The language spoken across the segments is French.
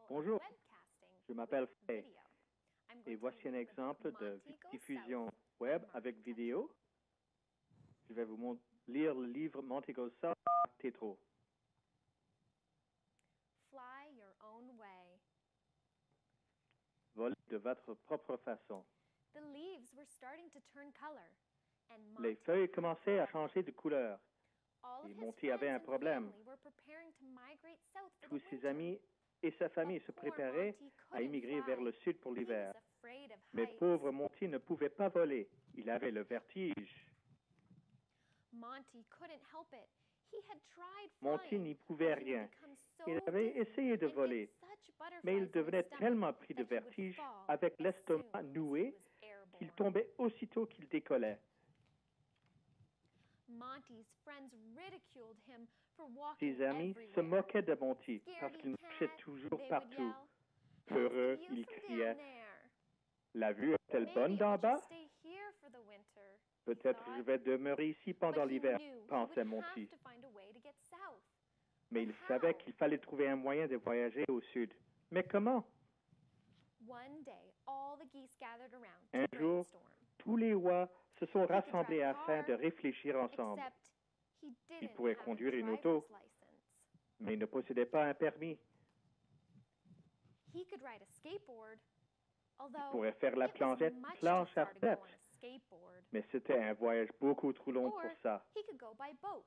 Bonjour, je m'appelle Faye et voici un exemple de diffusion web avec vidéo. Je vais vous lire le livre Montego South par Tétrault. Fly your own way. Volez de votre propre façon. The leaves were starting to turn color, and Les Monty, feuilles commençaient à changer de couleur. all of et his Monty avait friends un and problème. family were preparing to migrate south for Tous the ses winter. amis et sa famille se But poor préparaient Monty à couldn't immigrer fly. vers le sud pour He l'hiver. was afraid of Mais heights. pauvre Monty ne pouvait pas voler. Il avait le vertige. Monty couldn't help it. He had tried Monty flying, n'y pouvait but he rien. had become so Il avait dizzy essayé de and get voler, such butterflies mais il in his devenait stomach tellement pris de that he would vertige fall avec as l'estomac soon as he noué was airborne. qu'il tombait aussitôt qu'il décollait. Monty's friends ridiculed him for walking Ses amis se everywhere. moquaient de Monty parce qu'il Scaredy marchait cat, toujours they would partout. yell. How's Heureux, the view il from criait. down there? La vue est-elle bonne Maybe d'en I'll bas? just stay here for the winter. he Peut-être je thought. vais demeurer ici pendant But he l'hiver, knew he pensait would Monty. have to find a way to get south. Mais But il savait how? qu'il fallait trouver un moyen de voyager au sud. Mais comment? One day, all the geese gathered around Un to jour, brainstorm. tous les oies se sont He could rassemblés drive a afin car, de réfléchir ensemble. Except he didn't pourrait have a conduire une driver's auto. license. Mais il ne possédait pas un permis. He could ride a skateboard, Il although pourrait faire la it was planche much too à far to go roulettes. on a skateboard. Mais c'était un voyage beaucoup trop long Or pour ça. he could go by boat.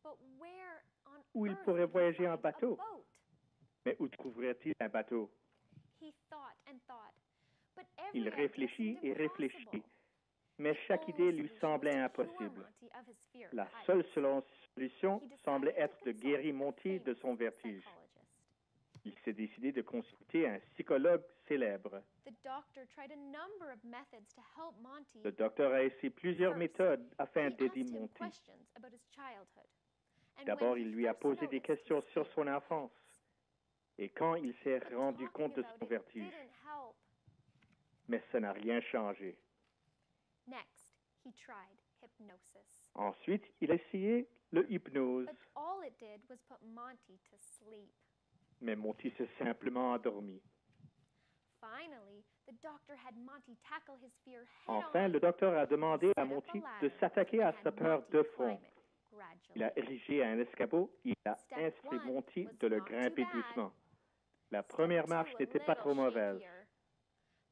But where on Ou il earth pourrait could he voyager en find a bateau. boat? Mais où trouverait-il un bateau? He thought and thought, but Il every idea réfléchit seemed et réfléchit. impossible. Mais The chaque only idée lui solution semblait was to cure impossible. Monty of his fear of La heights. seule solution He decided semblait to être de consult guérir a Monty de famous son vertige. psychologist. Il s'est décidé de consulter un psychologue célèbre. The doctor tried a number of methods to help Monty. Le docteur a essayé plusieurs First, méthodes afin he d'aider asked him Monty. questions about his childhood. And D'abord, when he il lui a first posé des noticed questions his sur fear son of enfance. heights, Et quand il s'est but rendu talking compte de about son it vertige. didn't help. Mais ça n'a rien changé. Next, he tried hypnosis. Ensuite, il a essayé le hypnose. But all it did was put Monty to sleep. Mais Monty s'est simplement endormi. Finally, the doctor had Monty tackle his fear Enfin, head-on. le docteur a demandé à Set up Monty a de ladder s'attaquer and à sa had peur Monty de front. climb it Il gradually. a érigé un escabeau et il a Step instruit one Monty was de le not too grimper bad. doucement. La Step première two, marche a n'était pas little trop mauvaise. shakier.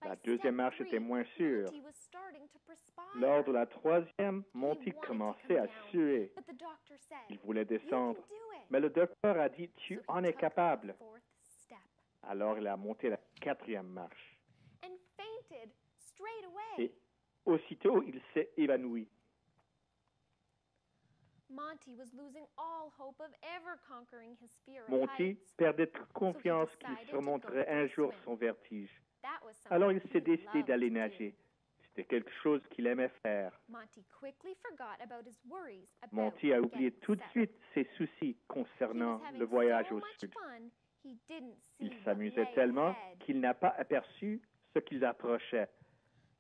By La step deuxième marche three, était moins sûre. Monty was starting to perspire. Lors de la troisième, Monty He wanted to commençait à come down, suer. but the doctor said, Il voulait "You descendre. can do it." Mais le docteur a dit, tu So he en es took capable. the fourth step Alors il a monté la quatrième marche. and fainted straight away. Et aussitôt, il s'est évanoui. Monty was losing all hope of ever conquering his fear of Monty heights. perdait toute confiance qu'il decided to surmonterait go for un a jour swim. son vertige. That was Alors something il s'est he décidé loved d'aller to do. nager. C'était quelque chose qu'il aimait faire. Monty quickly forgot about his worries about Monty a oublié getting tout de south. suite ses soucis He concernant was having le voyage so au much sud. fun, he didn't see Il what s'amusait lay tellement ahead. qu'il n'a pas aperçu ce qu'ils approchaient.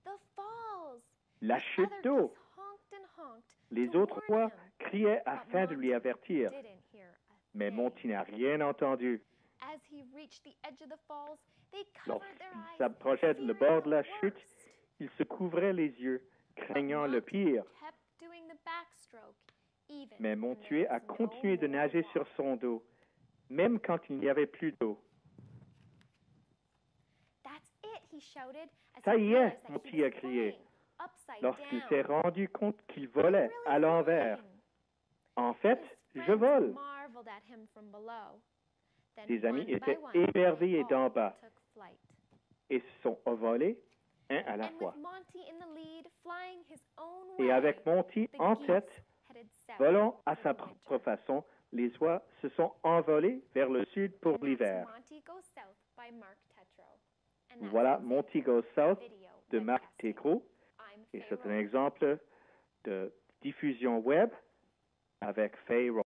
The falls. La The chute other d'eau. geese honked and honked Les to autres warn oies him, criaient but afin de lui Monty avertir. didn't hear a Mais thing. Monty n'a rien entendu. As he reached the edge of the falls, they covered their Lorsqu'il eyes, s'approchait le fearing bord de the la chute, worst. il se couvrait les yeux, But craignant le Monty pire. kept doing the backstroke, even Mais when Monty there a was no continué de more nager water. sur son dos, même quand il n'y avait plus d'eau. That's it, he shouted as Ça he y est, realized that Monty he was a crié, flying upside lorsqu'il down. s'est rendu compte qu'il volait I'm really à l'envers. flying. En fait, His je friends vole. marveled at him from below. Then Ses amis one by étaient one, émerveillés they d'en all bas took flight. et se sont envolés un à la And fois. with Monty in the lead, flying his own Et way, avec Monty the en geese tête, headed south volant à for sa the propre winter. façon, les oies se sont envolées vers le sud pour And that's l'hiver. Monty Goes South by Mark Tetrow. And that's Voilà an Monty example Goes South of video de Marc webcasting. Tétrault. I'm Et Faye c'est un Rowan. exemple de diffusion web avec Faye Rowan.